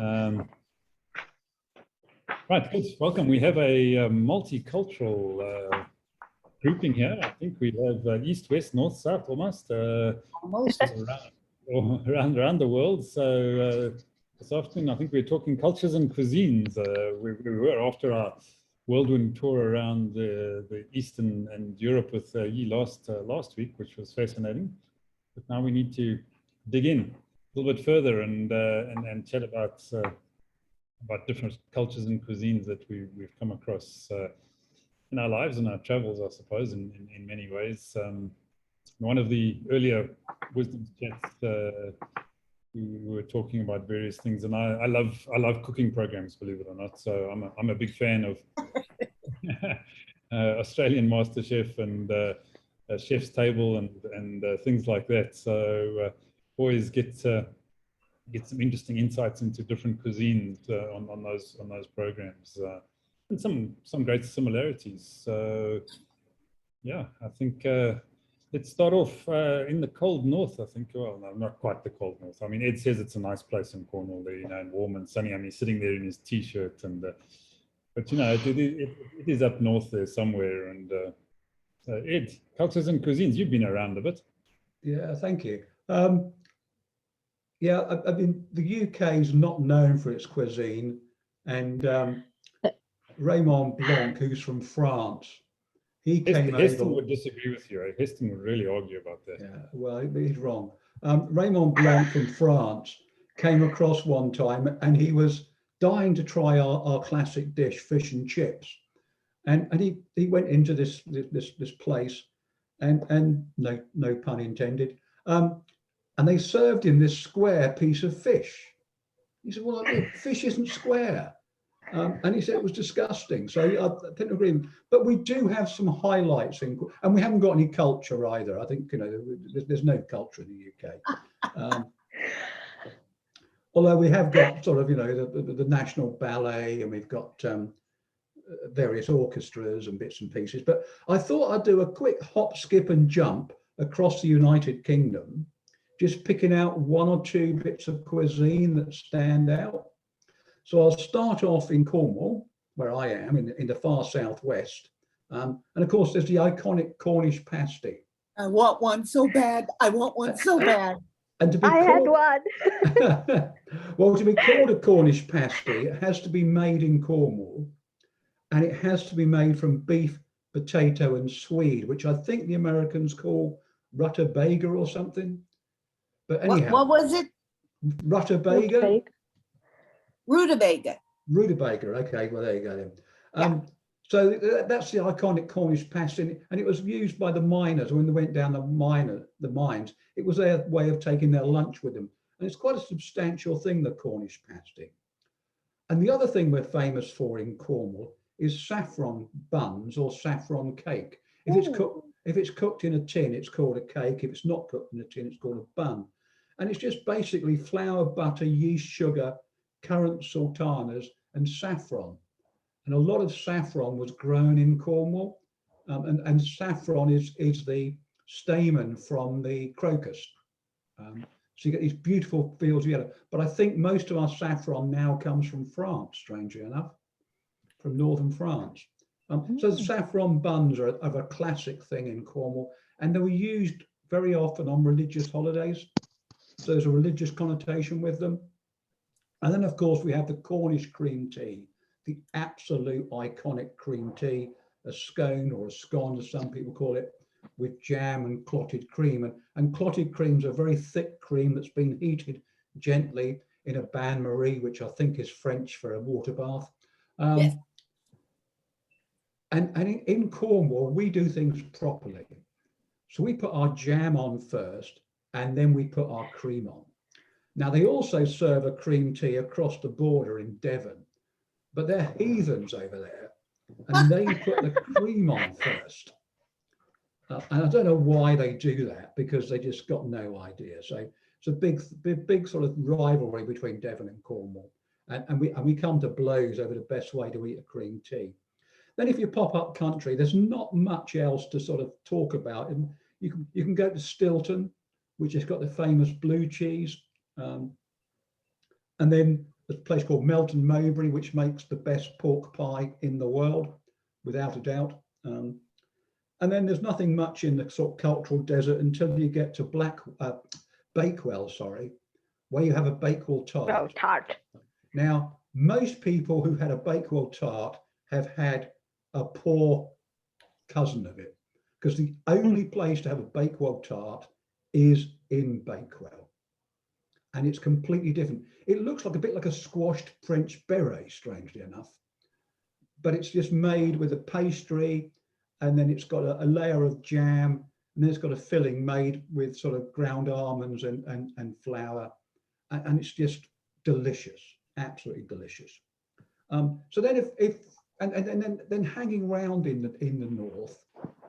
Right, good. Welcome. We have a multicultural grouping here. I think we have east, west, north, south, almost around the world. So this afternoon, I think we're talking cultures and cuisines. We were after our whirlwind tour around the East and Europe with Yi last week, which was fascinating. But now we need to dig in a little bit further and chat about different cultures and cuisines that we've come across in our lives and our travels, I suppose, in many ways. One of the earlier wisdom chats, we were talking about various things, and I love cooking programs, believe it or not. So I'm a big fan of Australian MasterChef and Chef's Table and things like that. So always get some interesting insights into different cuisines on those programs, and some great similarities. So yeah, I think let's start off in the cold north. I think, well, no, not quite the cold north. I mean, Ed says it's a nice place in Cornwall, there, and warm and sunny. I mean, he's sitting there in his t-shirt, and but it is up north there somewhere. And Ed, cultures and cuisines, you've been around a bit. Yeah, thank you. Yeah, I mean, the UK is not known for its cuisine, and Raymond Blanc, who's from France, he came over. Heston would disagree with you. Heston would really argue about that. Yeah, well, he's wrong. Raymond Blanc from France came across one time, and he was dying to try our classic dish, fish and chips, and he went into this place, and no pun intended. And they served him this square piece of fish. He said, well, fish isn't square. And he said it was disgusting. So I didn't agree with him. But we do have some highlights, and we haven't got any culture either. I think, there's no culture in the UK. Although we have got sort of, the National Ballet, and we've got various orchestras and bits and pieces. But I thought I'd do a quick hop, skip and jump across the United Kingdom, just picking out one or two bits of cuisine that stand out. So I'll start off in Cornwall, where I am, in the far southwest. And of course, there's the iconic Cornish pasty. I want one so bad. I want one so bad. And to be had one. Well, to be called a Cornish pasty, it has to be made in Cornwall, and it has to be made from beef, potato, and swede, which I think the Americans call rutabaga or something. But anyhow, what was it? Rutabaga. Rutabaga. Rutabaga. Okay, well there you go then. So that's the iconic Cornish pasty, and it was used by the miners when they went down the mines. It was their way of taking their lunch with them, and it's quite a substantial thing, the Cornish pasty. And the other thing we're famous for in Cornwall is saffron buns or saffron cake. If it's cooked in a tin, it's called a cake. If it's not cooked in a tin, it's called a bun. And it's just basically flour, butter, yeast, sugar, currant sultanas, and saffron. And a lot of saffron was grown in Cornwall. And saffron is the stamen from the crocus. So you get these beautiful fields of yellow. But I think most of our saffron now comes from France, strangely enough, from northern France. So the saffron buns are a classic thing in Cornwall, and they were used very often on religious holidays. So there's a religious connotation with them. And then, of course, we have the Cornish cream tea, the absolute iconic cream tea, a scone or a scone, as some people call it, with jam and clotted cream. And clotted cream is a very thick cream that's been heated gently in a bain-marie, which I think is French for a water bath. Yes. And in Cornwall, we do things properly. So we put our jam on first, and then we put our cream on. Now, they also serve a cream tea across the border in Devon, but they're heathens over there, and they put the cream on first. And I don't know why they do that, because they just got no idea. So it's a big sort of rivalry between Devon and Cornwall. And we come to blows over the best way to eat a cream tea. Then if you pop up country, there's not much else to sort of talk about. And you can go to Stilton, which has got the famous blue cheese. And then a place called Melton Mowbray, which makes the best pork pie in the world, without a doubt. And then there's nothing much in the sort of cultural desert until you get to Bakewell, sorry, where you have a Bakewell tart. Well, tart. Now, most people who had a Bakewell tart have had a poor cousin of it, because the only place to have a Bakewell tart is in Bakewell. And it's completely different. It looks like a bit like a squashed French beret, strangely enough, but it's just made with a pastry, and then it's got a layer of jam, and then it's got a filling made with sort of ground almonds and flour, and it's just delicious, absolutely delicious. So then then hanging around in the north,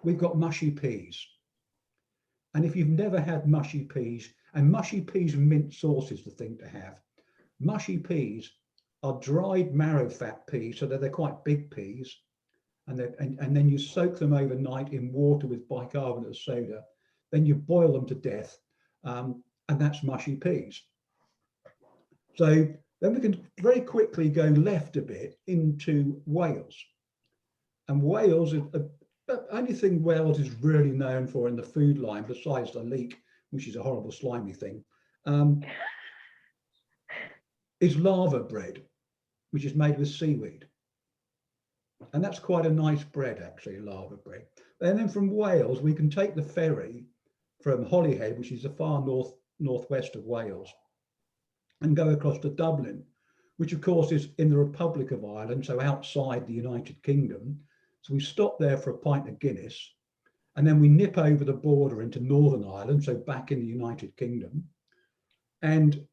we've got mushy peas. And if you've never had mushy peas, and mushy peas and mint sauce is the thing to have. Mushy peas are dried marrow fat peas, so they're quite big peas. And then you soak them overnight in water with bicarbonate of soda. Then you boil them to death, and that's mushy peas. So then we can very quickly go left a bit into Wales. And Wales, the only thing Wales is really known for in the food line, besides the leek, which is a horrible slimy thing, is lava bread, which is made with seaweed. And that's quite a nice bread, actually, lava bread. And then from Wales, we can take the ferry from Holyhead, which is the far northwest of Wales, and go across to Dublin, which of course is in the Republic of Ireland, so outside the United Kingdom. So we stop there for a pint of Guinness, and then we nip over the border into Northern Ireland, so back in the United Kingdom. And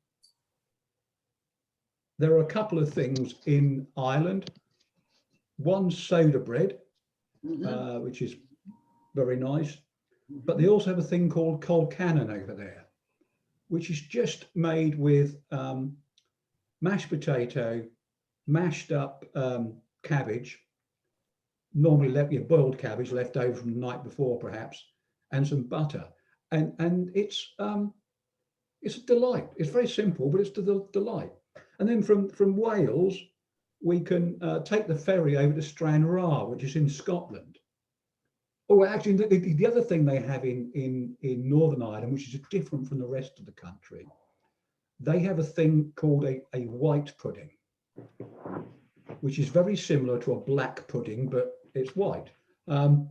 there are a couple of things in Ireland. One, soda bread, which is very nice, but they also have a thing called colcannon over there, which is just made with mashed potato, mashed up cabbage, normally boiled cabbage left over from the night before perhaps, and some butter. And it's a delight. It's very simple, but it's a delight. And then from Wales, we can take the ferry over to Stranraer, which is in Scotland. Oh, actually, the other thing they have in Northern Ireland, which is different from the rest of the country, they have a thing called a white pudding, which is very similar to a black pudding, but it's white. And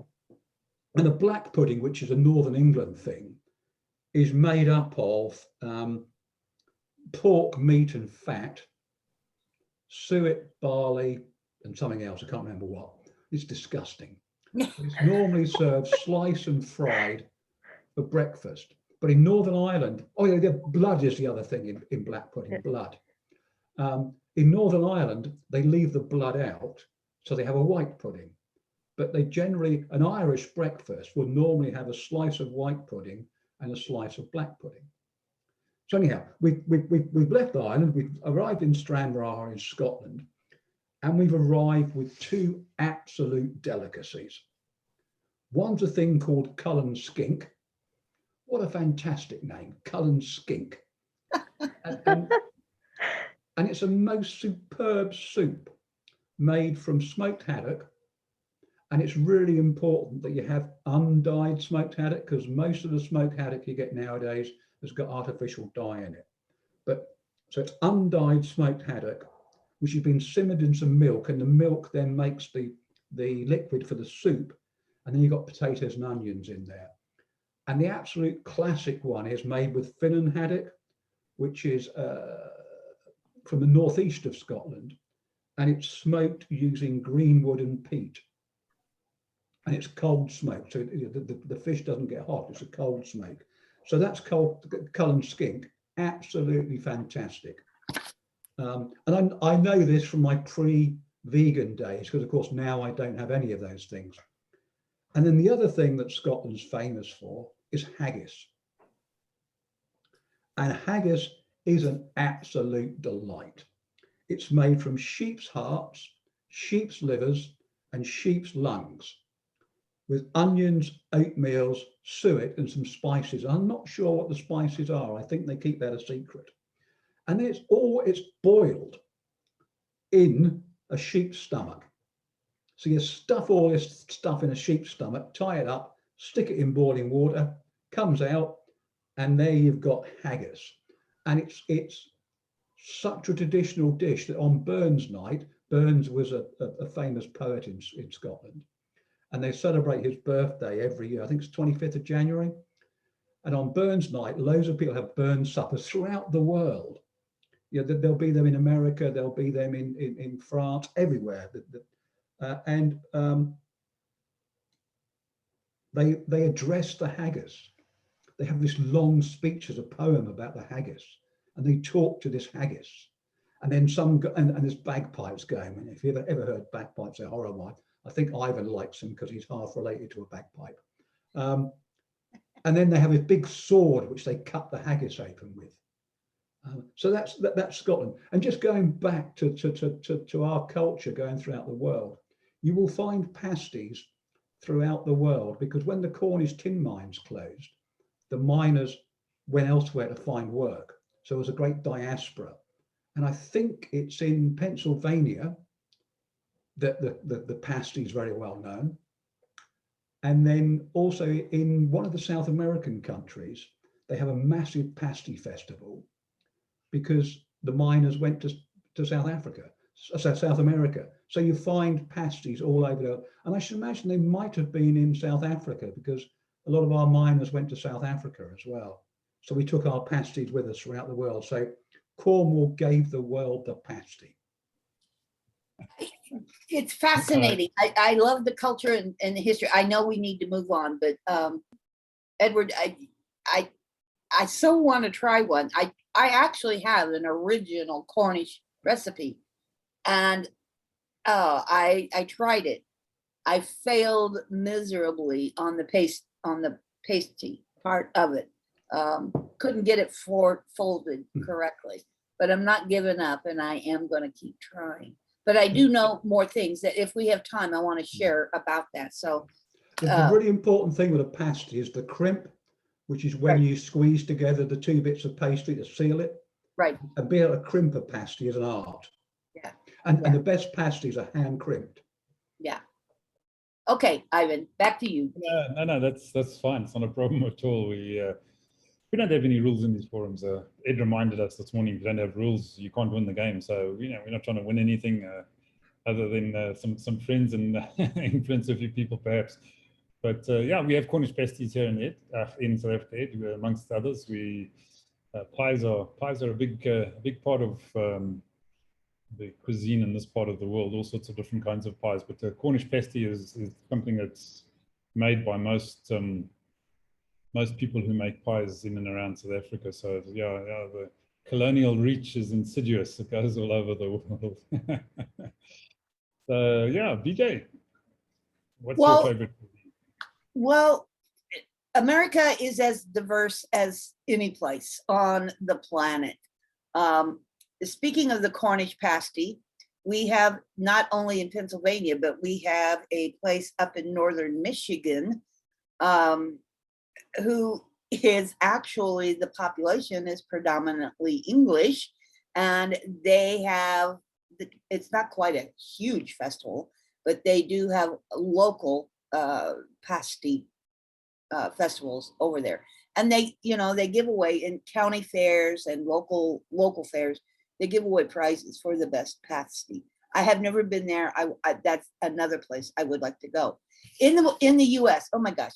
a black pudding, which is a Northern England thing, is made up of pork, meat and fat, suet, barley, and something else. I can't remember what. It's disgusting. It's normally served sliced and fried for breakfast. But in Northern Ireland, oh yeah, the blood is the other thing in black pudding, blood. In Northern Ireland, they leave the blood out, so they have a white pudding. But they generally, an Irish breakfast would normally have a slice of white pudding and a slice of black pudding. So anyhow, we've left Ireland, we've arrived in Stranraer in Scotland, and we've arrived with two absolute delicacies. One's a thing called Cullen skink. What a fantastic name, Cullen skink. And it's a most superb soup made from smoked haddock. And it's really important that you have undyed smoked haddock, because most of the smoked haddock you get nowadays has got artificial dye in it. So it's undyed smoked haddock, which has been simmered in some milk, and the milk then makes the liquid for the soup. And then you've got potatoes and onions in there. And the absolute classic one is made with Finnan haddock, which is from the northeast of Scotland. And it's smoked using green wood and peat. And it's cold smoked, so the fish doesn't get hot, it's a cold smoke. So that's called Cullen skink, absolutely fantastic. And I know this from my pre-vegan days, because of course now I don't have any of those things. And then the other thing that Scotland's famous for is haggis. And haggis is an absolute delight. It's made from sheep's hearts, sheep's livers, and sheep's lungs, with onions, oatmeals, suet, and some spices. I'm not sure what the spices are. I think they keep that a secret. And then it's boiled. in a sheep's stomach. So you stuff all this stuff in a sheep's stomach, tie it up, stick it in boiling water, comes out, and there you've got haggis. And it's such a traditional dish that on Burns night, Burns was a famous poet in Scotland, and they celebrate his birthday every year. I think it's 25th of January. And on Burns night, loads of people have Burns suppers throughout the world. You know, they'll be them in America, they'll be them in France, everywhere. They address the haggis. They have this long speech as a poem about the haggis, and they talk to this haggis. And then and there's bagpipes going. And if you've ever heard bagpipes, they're horrible. I think Ivan likes them because he's half related to a bagpipe. And then they have a big sword which they cut the haggis open with. So that's Scotland. And just going back to our culture going throughout the world, you will find pasties throughout the world, because when the Cornish tin mines closed, the miners went elsewhere to find work. So there was a great diaspora. And I think it's in Pennsylvania that the pasty is very well known. And then also in one of the South American countries, they have a massive pasty festival because the miners went to South America. So you find pasties all over there. And I should imagine they might have been in South Africa, because a lot of our miners went to South Africa as well. So we took our pasties with us throughout the world. So Cornwall gave the world the pasty. It's fascinating. I love the culture and the history. I know we need to move on, but Edward, I so want to try one. I actually have an original Cornish recipe, and I tried it. I failed miserably on the pasty part of it. Couldn't get it folded correctly, but I'm not giving up, and I am going to keep trying. But I do know more things that if we have time, I want to share about that. So the really important thing with a pasty is the crimp, which is when you squeeze together the two bits of pastry to seal it. Right. And being able to crimp a pasty is an art. Yeah. And the best pasties are hand crimped. Yeah. Okay, Ivan, back to you. No, that's fine. It's not a problem at all. We don't have any rules in these forums. Ed reminded us this morning, if you don't have rules, you can't win the game. So, we're not trying to win anything other than some friends and influence a few people perhaps. But yeah, we have Cornish pasties here in South Africa, amongst others. Pies are a big part of the cuisine in this part of the world. All sorts of different kinds of pies, but the Cornish pasty is something that's made by most people who make pies in and around South Africa. So yeah, the colonial reach is insidious. It goes all over the world. So yeah, BJ, what's your favorite? Well, America is as diverse as any place on the planet. Speaking of the Cornish pasty, we have not only in Pennsylvania, but we have a place up in northern Michigan, who is actually, the population is predominantly English, and they have, it's not quite a huge festival, but they do have local pasty festivals over there. And they give away in county fairs and local fairs, they give away prizes for the best pasty. I have never been there. That's another place I would like to go. In the US, oh my gosh.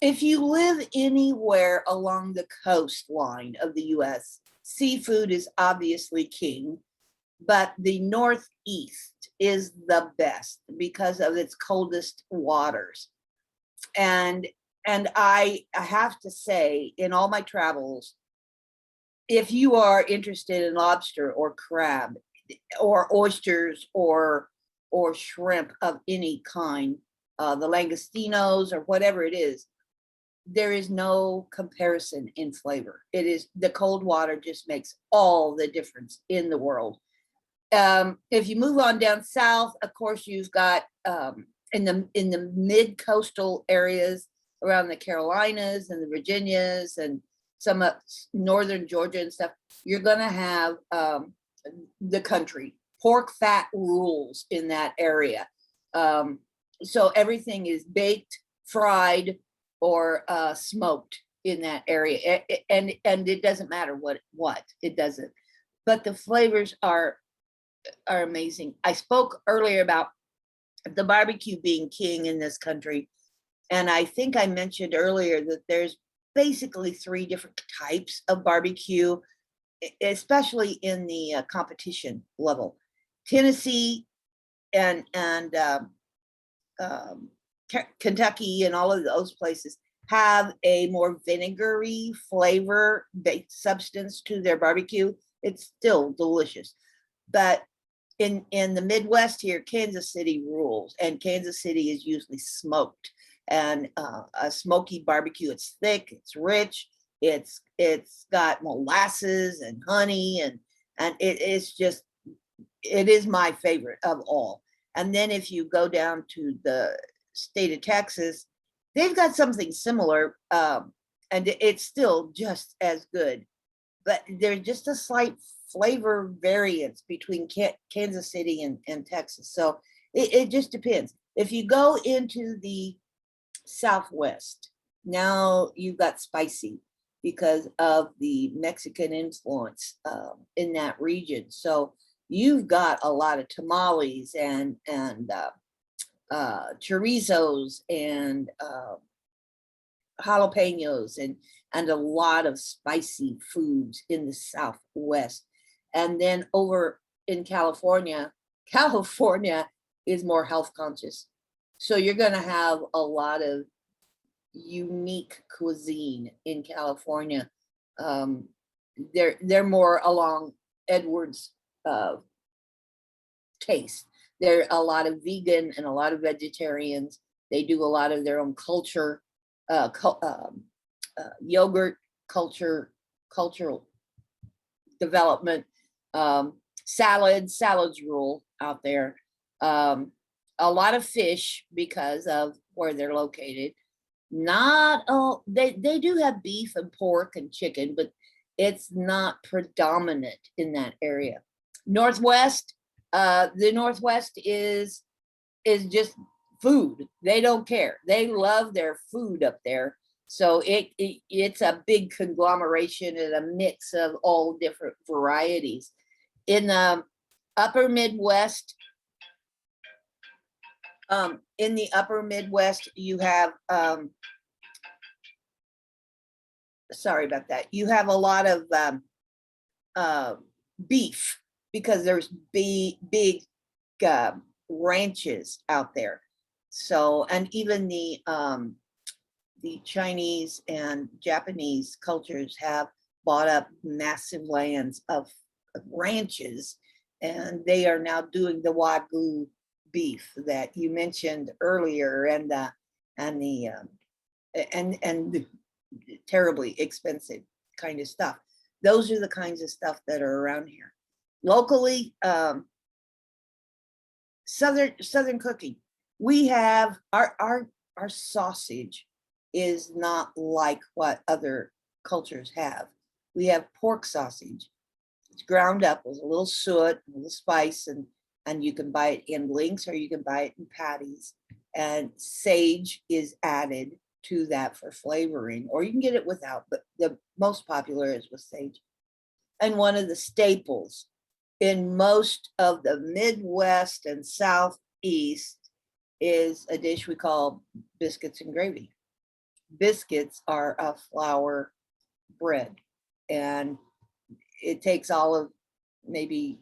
If you live anywhere along the coastline of the US, seafood is obviously king, but the Northeast is the best because of its coldest waters. And I have to say, in all my travels, if you are interested in lobster or crab or oysters or shrimp of any kind, the langostinos or whatever it is, there is no comparison in flavor. It is, the cold water just makes all the difference in the world. If you move on down south, of course, you've got in the mid-coastal areas around the Carolinas and the Virginias and some northern Georgia and stuff, you're gonna have the country. pork fat rules in that area. So everything is baked, fried, or smoked in that area, and it doesn't matter what it doesn't. But the flavors are amazing. I spoke earlier about the barbecue being king in this country, and I think I mentioned earlier that there's basically 3 different types of barbecue, especially in the competition level. Tennessee and Kentucky and all of those places have a more vinegary flavor based substance to their barbecue. It's still delicious, but in the Midwest here, Kansas City rules, and Kansas City is usually smoked, and a smoky barbecue. It's thick, it's rich, it's got molasses and honey, and it's just, it is my favorite of all. And then if you go down to the state of Texas, they've got something similar, and it's still just as good, but there's just a slight flavor variance between Kansas City and Texas. So it just depends. If you go into the Southwest, now you've got spicy because of the Mexican influence in that region. So you've got a lot of tamales and chorizos and jalapenos and a lot of spicy foods in the Southwest. And then over in California is more health conscious. So you're going to have a lot of unique cuisine in California. They're more along Edward's taste. There are a lot of vegan and a lot of vegetarians. They do a lot of their own culture, yogurt cultural development, salads rule out there. A lot of fish because of where they're located. Not all, they do have beef and pork and chicken, but it's not predominant in that area. Northwest, the Northwest is just food. They don't care. They love their food up there. So it's a big conglomeration and a mix of all different varieties. In the upper Midwest, you have, sorry about that. You have a lot of beef because there's big ranches out there. So, and even the Chinese and Japanese cultures have bought up massive lands of ranches, and they are now doing the Wagyu beef that you mentioned earlier, and the terribly expensive kind of stuff. Those are the kinds of stuff that are around here. Locally, Southern cooking. We have our sausage is not like what other cultures have. We have pork sausage. It's ground up with a little suet, a little spice, and you can buy it in links or you can buy it in patties. And sage is added to that for flavoring, or you can get it without, but the most popular is with sage. And one of the staples in most of the Midwest and Southeast is a dish we call biscuits and gravy. Biscuits are a flour bread, and it takes all of maybe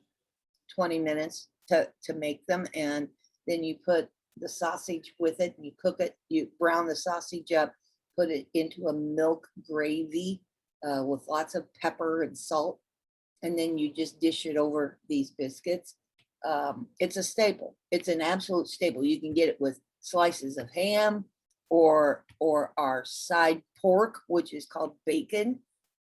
20 minutes to make them. And then you put the sausage with it and you cook it, you brown the sausage up, put it into a milk gravy with lots of pepper and salt. And then you just dish it over these biscuits. It's a staple. It's an absolute staple. You can get it with slices of ham or our side pork, which is called bacon.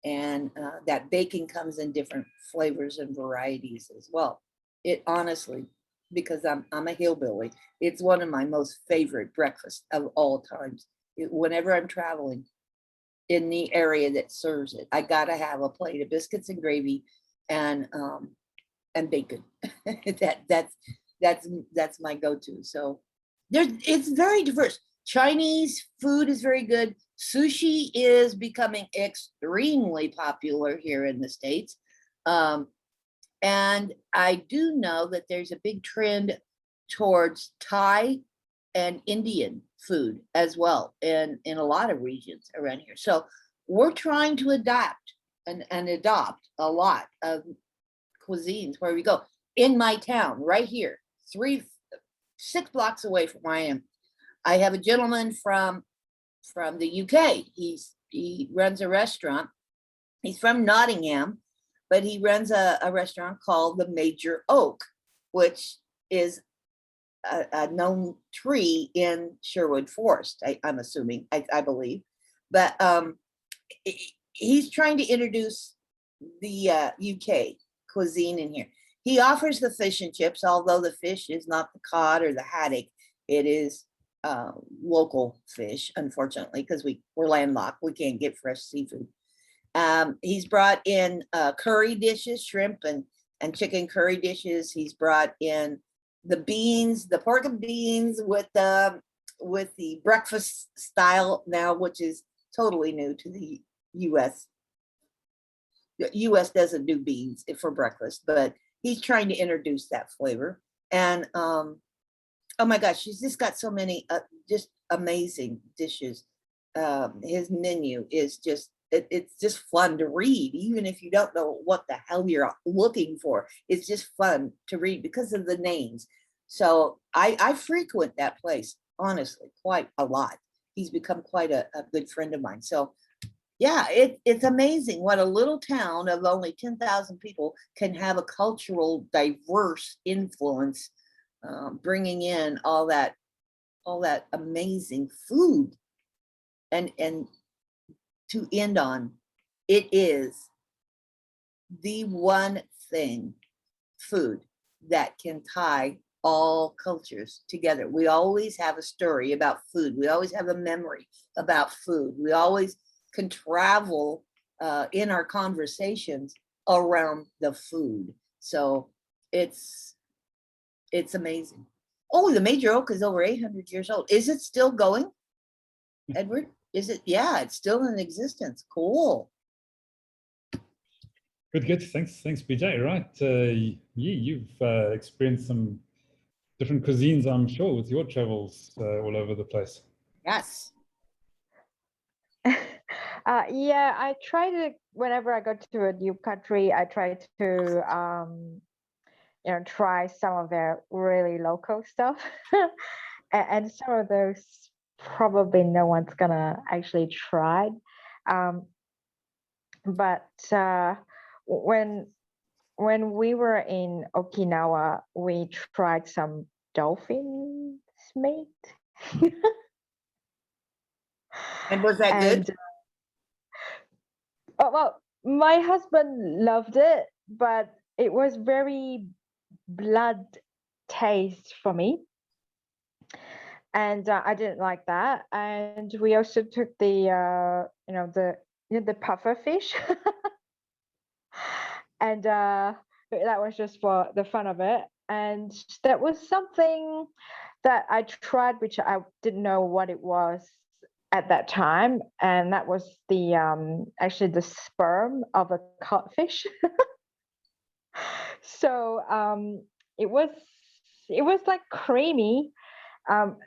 And that bacon comes in different flavors and varieties as well. It honestly, because I'm a hillbilly, it's one of my most favorite breakfasts of all times. Whenever I'm traveling in the area that serves it, I gotta have a plate of biscuits and gravy and and bacon. That's my go-to. So it's very diverse. Chinese food is very good. Sushi is becoming extremely popular here in the States. And I do know that there's a big trend towards Thai and Indian food as well in a lot of regions around here. So we're trying to adapt and adopt a lot of cuisines where we go. In my town, right here, 6 blocks away from where I am, I have a gentleman from the UK. He runs a restaurant. He's from Nottingham, but he runs a restaurant called the Major Oak, which is a known tree in Sherwood Forest, I'm assuming, I believe. But he's trying to introduce the UK cuisine in here. He offers the fish and chips, although the fish is not the cod or the haddock. It is local fish, unfortunately, because we're landlocked. We can't get fresh seafood. He's brought in curry dishes, shrimp and chicken curry dishes. He's brought in the beans, the pork and beans with the breakfast style now, which is totally new to the US. The US doesn't do beans for breakfast, but he's trying to introduce that flavor. And oh my gosh, he's just got so many just amazing dishes. His menu is just, it's just fun to read, even if you don't know what the hell you're looking for. It's just fun to read because of the names. So I frequent that place, honestly, quite a lot. He's become quite a good friend of mine. So yeah, it's amazing what a little town of only 10,000 people can have a cultural diverse influence, bringing in all that amazing food. And to end on, it is the one thing, food, that can tie all cultures together. We always have a story about food. We always have a memory about food. We always can travel in our conversations around the food. So it's amazing. Oh, the Major Oak is over 800 years old. Is it still going, Edward? Is it? Yeah, it's still in existence. Cool. Good. Thanks, BJ. Right. You've experienced some different cuisines, I'm sure, with your travels all over the place. Yes. Yeah, I try to, whenever I go to a new country, I try to, try some of their really local stuff. And some of those probably no one's gonna actually try. But when we were in Okinawa, we tried some dolphin meat. And was that good? Oh, well, my husband loved it, but it was very blood taste for me. And I didn't like that. And we also took the puffer fish. And that was just for the fun of it. And that was something that I tried, which I didn't know what it was at that time. And that was the actually the sperm of a codfish. So it was like creamy.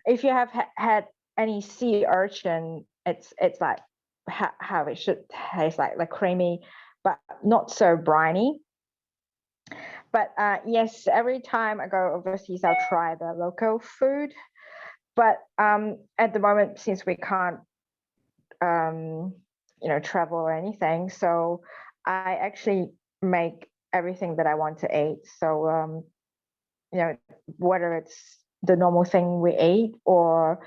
If you have had any sea urchin, it's like how it should taste, like creamy, but not so briny. But yes, every time I go overseas, I'll try the local food. But at the moment, since we can't, travel or anything, so I actually make everything that I want to eat. So, whether it's the normal thing we eat or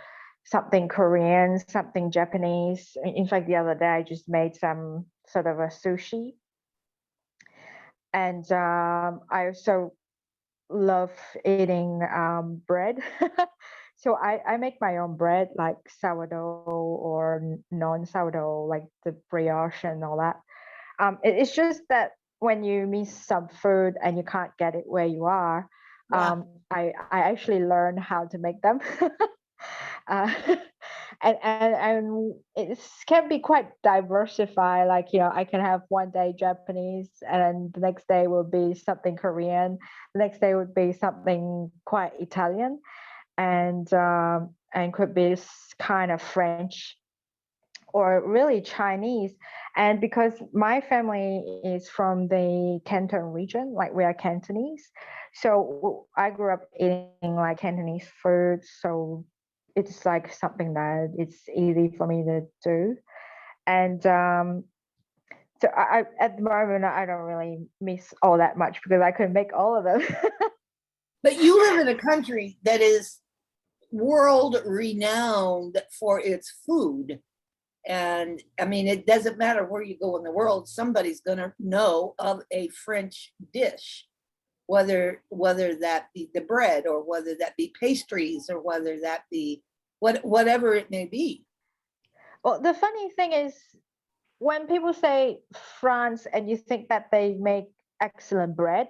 something Korean, something Japanese. In fact, the other day I just made some sort of a sushi. And I also love eating bread. So I make my own bread, like sourdough or non-sourdough, like the brioche and all that. It's just that when you miss some food and you can't get it where you are, Yeah. I actually learned how to make them. uh, and it can be quite diversified. Like, I can have one day Japanese, and then the next day will be something Korean. The next day would be something quite Italian, and could be kind of French or really Chinese. And because my family is from the Canton region, like we are Cantonese, so I grew up eating like Cantonese food. So it's like something that it's easy for me to do. And so I at the moment I don't really miss all that much because I could make all of them. But you live in a country that is world renowned for its food. And I mean, it doesn't matter where you go in the world, somebody's going to know of a French dish, whether that be the bread or whether that be pastries or whether that be whatever it may be. Well, the funny thing is, when people say France and you think that they make excellent bread,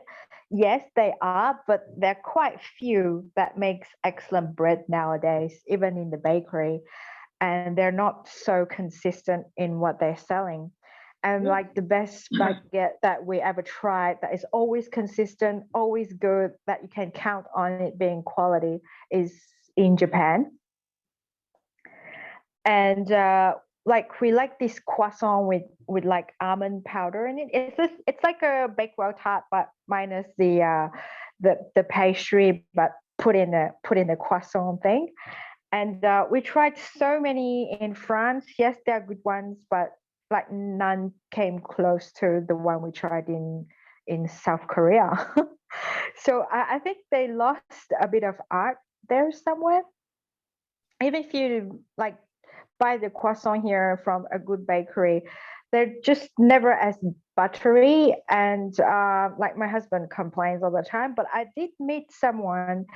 yes, they are, but there are quite few that makes excellent bread nowadays, even in the bakery, and they're not so consistent in what they're selling. And Yeah. like the best baguette that we ever tried that is always consistent, always good, that you can count on it being quality is in Japan. And like we like this croissant with like almond powder in it. It's like a bakewell tart but minus the pastry, but put in the croissant thing. And we tried so many in France. Yes, there are good ones, but like none came close to the one we tried in South Korea. So I think they lost a bit of art there somewhere. Even if you like buy the croissant here from a good bakery, they're just never as buttery. And like my husband complains all the time, but I did meet someone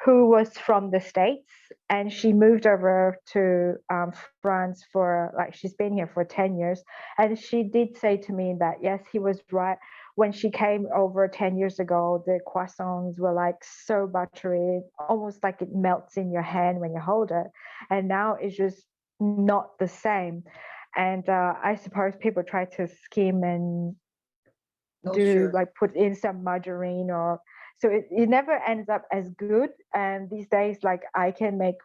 who was from the States, and she moved over to France for like she's been here for 10 years. And she did say to me that yes, he was right. When she came over 10 years ago, the croissants were like so buttery, almost like it melts in your hand when you hold it. And now it's just not the same. And I suppose people try to skim and do Sure. like put in some margarine, or so it never ends up as good. And these days, like I can make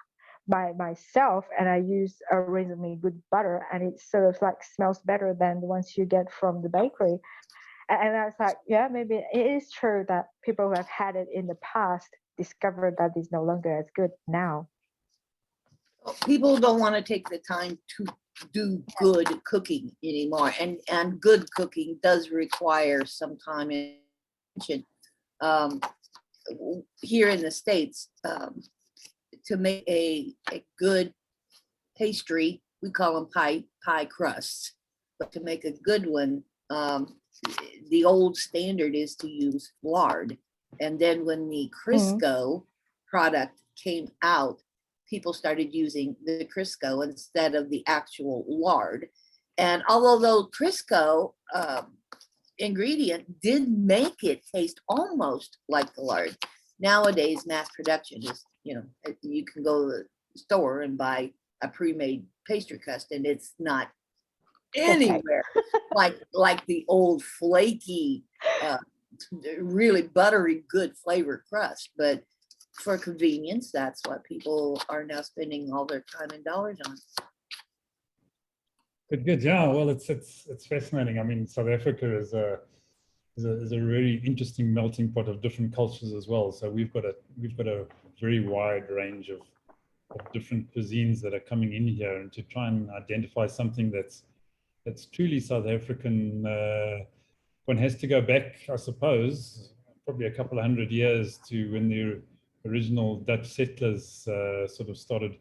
by myself and I use a reasonably good butter, and it sort of like smells better than the ones you get from the bakery. And I was like, yeah, maybe it is true that people who have had it in the past discovered that it's no longer as good now. People don't want to take the time to do good cooking anymore, and good cooking does require some time and attention. Here in the States, to make a good pastry, we call them pie crusts, but to make a good one, the old standard is to use lard. And then when the Crisco product came out, people started using the Crisco instead of the actual lard. And although the Crisco ingredient did make it taste almost like the lard, nowadays mass production is, you can go to the store and buy a pre-made pastry crust, and it's not anywhere like the old flaky, really buttery, good flavor crust. But for convenience, that's what people are now spending all their time and dollars on. Good. Yeah. Well, it's fascinating. I mean, South Africa is a really interesting melting pot of different cultures as well. So we've got a very wide range of different cuisines that are coming in here, and to try and identify something that's truly South African, one has to go back, I suppose, probably a couple of hundred years to when the original Dutch settlers sort of started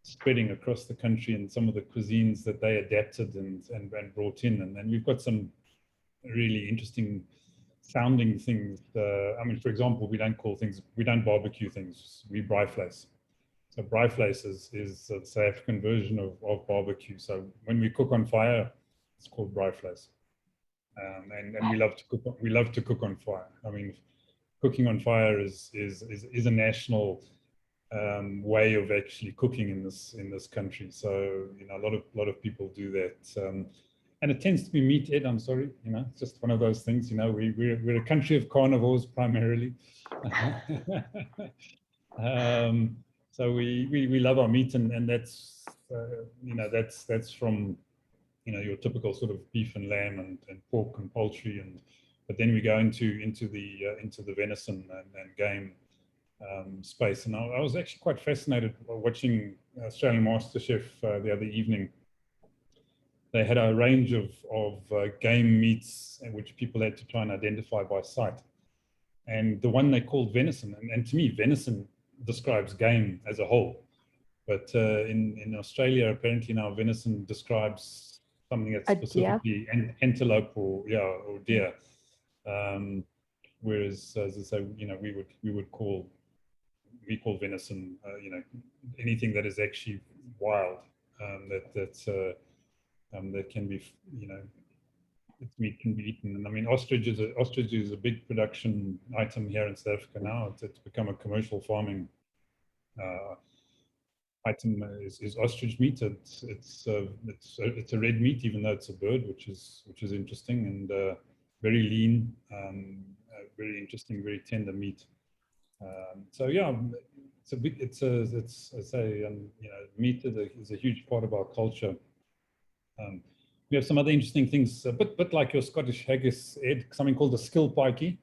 spreading across the country, and some of the cuisines that they adapted and brought in. And then we've got some really interesting sounding things. I mean, for example, we don't barbecue things, we braaivleis. So braaivleis is the South African version of barbecue. So when we cook on fire, it's called braaivleis. and we love to cook. We love to cook on fire. I mean, cooking on fire is a national way of actually cooking in this country. So a lot of people do that, and it tends to be meat. Ed, I'm sorry, it's just one of those things. We're a country of carnivores primarily. So we love our meat, and that's that's from your typical sort of beef and lamb and pork and poultry, but then we go into the venison and game space. And I was actually quite fascinated watching Australian MasterChef the other evening. They had a range of game meats which people had to try and identify by sight. And the one they called venison, and to me, venison describes game as a whole. But in Australia, apparently now venison describes something that's specifically antelope or deer. Whereas, as I say, we call venison, anything that is actually wild, that can be, its meat can be eaten. And I mean, ostrich is a big production item here in South Africa now. It's become a commercial farming item. Is ostrich meat. It's a red meat, even though it's a bird, which is interesting, and very lean, very interesting, very tender meat. So yeah, meat is a huge part of our culture. We have some other interesting things, a bit like your Scottish haggis, Ed, something called a skilpikey.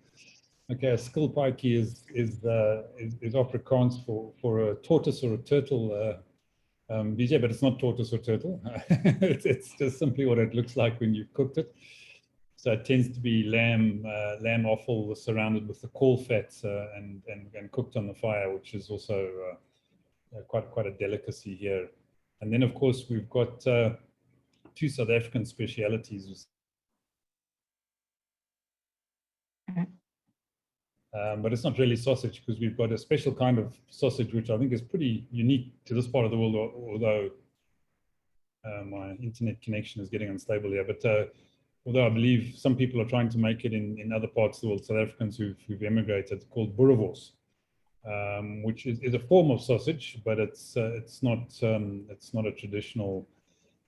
Okay, a skilpikey is Afrikaans for a tortoise or a turtle, BJ, but it's not tortoise or turtle. it's just simply what it looks like when you've cooked it. So it tends to be lamb offal surrounded with the caul fat and cooked on the fire, which is also quite a delicacy here. And then, of course, we've got two South African specialities. But it's not really sausage, because we've got a special kind of sausage, which I think is pretty unique to this part of the world, although my internet connection is getting unstable here. But although I believe some people are trying to make it in other parts of the world, South Africans who've emigrated, called boerewors, which is a form of sausage, but it's not a traditional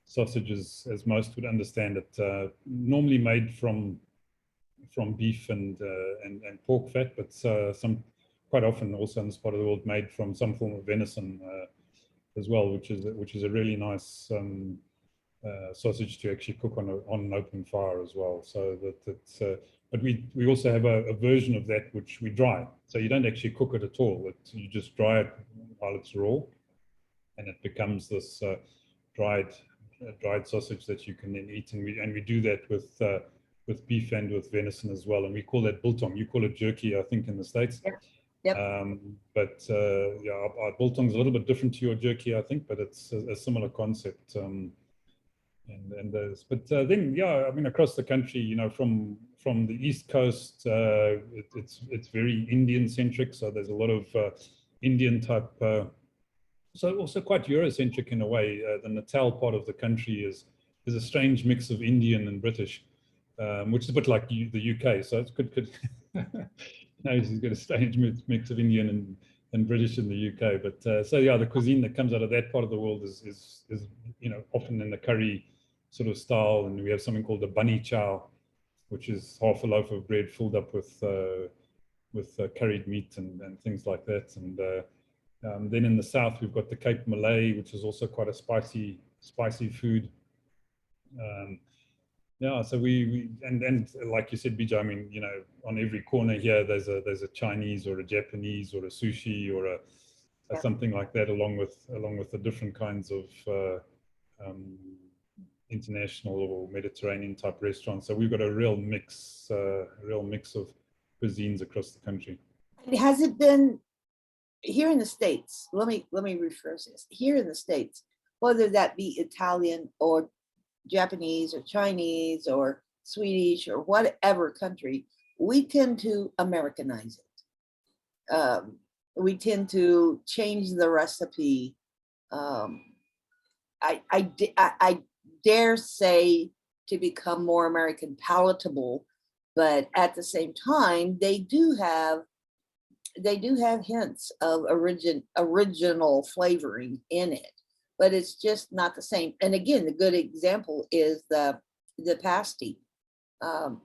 sausage as most would understand it. Normally made from beef and pork fat, but quite often also in this part of the world made from some form of venison as well, which is a really nice sausage to actually cook on an open fire as well. So but we also have a version of that which we dry. So you don't actually cook it at all. You just dry it while it's raw, and it becomes this dried sausage that you can then eat. And we do that with beef and with venison as well. And we call that biltong. You call it jerky, I think, in the States. Yep. But our biltong is a little bit different to your jerky, I think, but it's a similar concept. But then, yeah, I mean, across the country, from the East Coast, it's very Indian centric. So there's a lot of Indian type, so also quite Eurocentric in a way. The Natal part of the country is a strange mix of Indian and British, which is a bit like the UK. So it's good. He's got a strange mix of Indian and British in the UK. But so yeah, the cuisine that comes out of that part of the world is often in the curry sort of style. And we have something called the bunny chow, which is half a loaf of bread filled up with curried meat and things like that. And then in the south, we've got the Cape Malay, which is also quite a spicy food. Yeah, so and like you said, Bijay, I mean, on every corner here, there's a Chinese or a Japanese or a sushi or something like that, along with the different kinds of international or Mediterranean type restaurants. So we've got a real mix of cuisines across the country. Has it been here in the States? Let me rephrase this. Here in the States, whether that be Italian or Japanese or Chinese or Swedish or whatever country, we tend to Americanize it. We tend to change the recipe. I dare say to become more American palatable, but at the same time, they do have hints of original flavoring in it, but it's just not the same. And again, the good example is the pasty. To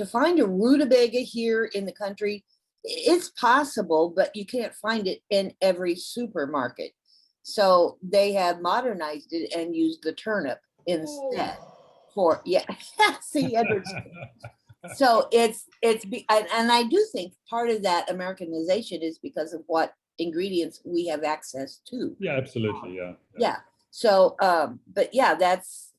find a rutabaga here in the country, it's possible, but you can't find it in every supermarket. So they have modernized it and used the turnip instead. For see, Edward's. So and I do think part of that Americanization is because of what ingredients we have access to. Yeah, absolutely. Yeah. So, but yeah, that's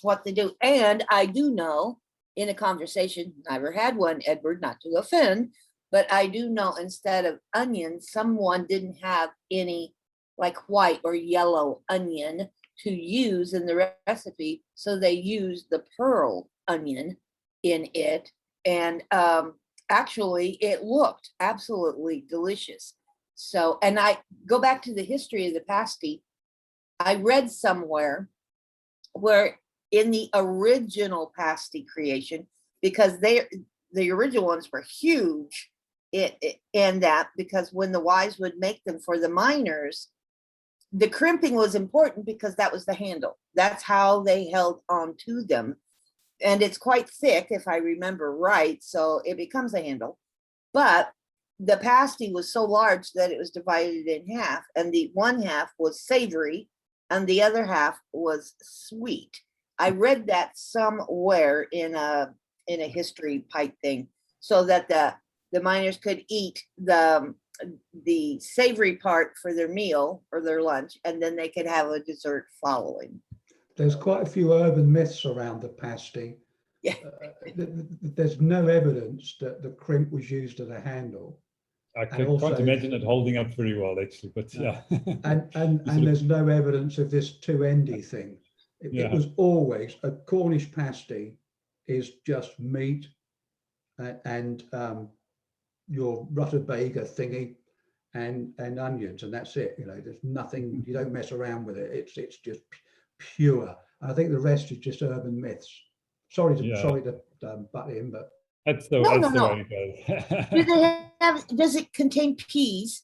what they do. And I do know in a conversation, never had one, Edward, not to offend, but I do know instead of onions, someone didn't have any like white or yellow onion to use in the recipe. So they used the pearl onion in it. And actually it looked absolutely delicious. So, and I go back to the history of the pasty. I read somewhere where in the original pasty creation, because the original ones were huge in that, because when the wives would make them for the miners, the crimping was important because that was the handle. That's how they held on to them. And it's quite thick, if I remember right, so it becomes a handle. But the pasty was so large that it was divided in half, and the one half was savory and the other half was sweet. I read that somewhere in a history pipe thing, so that the miners could eat the savory part for their meal or their lunch, and then they could have a dessert following. There's quite a few urban myths around the pasty. Yeah. There's no evidence that the crimp was used as a handle. I can't imagine it holding up very well, actually, but yeah. And there's no evidence of this two-endy thing. It was always a Cornish pasty is just meat and your rutabaga thingy and onions, and that's it. You know, there's nothing, you don't mess around with it. It's just pure. I think the rest is just urban myths. Sorry to butt in, but that's the way it goes. Does it contain peas?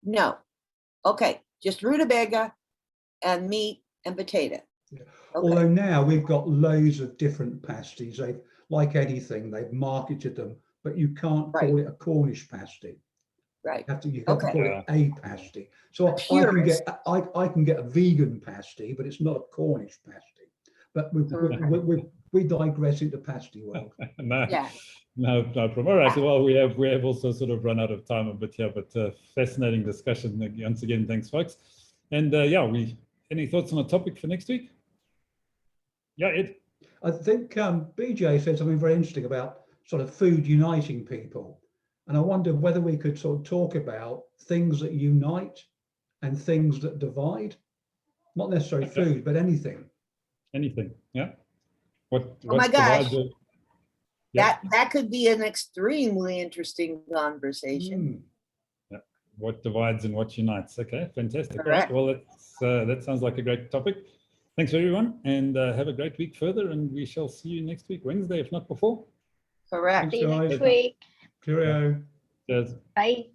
No. Okay, just rutabaga and meat and potato. Yeah. Okay. Although now we've got loads of different pasties. They've, like anything, they've marketed them, but you can't call it a Cornish pasty. Right. You have to call it a pasty. So I can get a vegan pasty, but it's not a Cornish pasty. But we digress into pasty world. No problem. All right. Well, we have also sort of run out of time a bit here, but fascinating discussion. Once again, thanks, folks. And any thoughts on a topic for next week? Yeah, Ed. I think BJ said something very interesting about sort of food uniting people. And I wonder whether we could sort of talk about things that unite and things that divide. Not necessarily food, but anything. Anything, yeah. What oh my gosh. That could be an extremely interesting conversation. Yeah. What divides and what unites. Okay, fantastic. Correct. All right. Well, that sounds like a great topic. Thanks, everyone, and have a great week further, and we shall see you next week, Wednesday, if not before. Correct. Thanks, See you next week. Cheerio. Cheers. Bye.